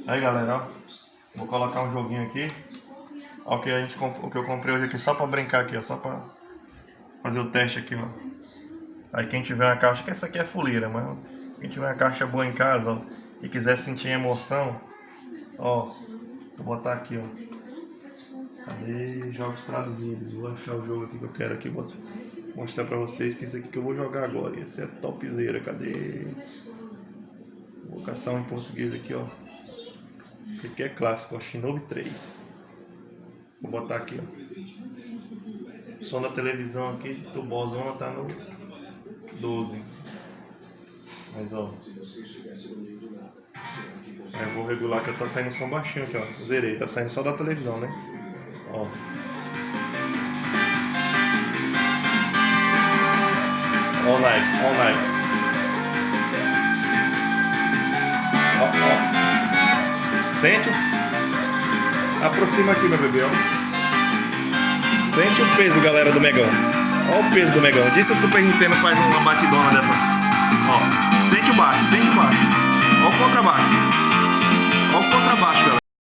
Aí galera, ó, vou colocar um joguinho aqui. Ó, o que eu comprei hoje aqui só pra brincar aqui, ó, só pra fazer o teste aqui, ó. Aí quem tiver uma caixa, que essa aqui é fuleira, mas quem tiver uma caixa boa em casa, ó, e quiser sentir emoção, ó, vou botar aqui, ó. Cadê jogos traduzidos? Vou achar o jogo aqui que eu quero aqui, vou mostrar pra vocês que esse aqui que eu vou jogar agora. Esse é topzera, cadê? Vou caçar um em português aqui, ó. Esse aqui é clássico, ó, Shinobi 3. Vou botar aqui, ó. O som da televisão aqui, do Bozona tá no 12. Mas ó, eu vou regular que tá saindo som baixinho aqui, ó. Zerei, tá saindo só da televisão, né? Ó. All night, all night. Ó, ó. Sente o... Aproxima aqui, meu bebê, ó. Sente o peso, galera, do Megão. Ó o peso do Megão. Disse o Super Nintendo faz uma batidona dessa. Ó. Sente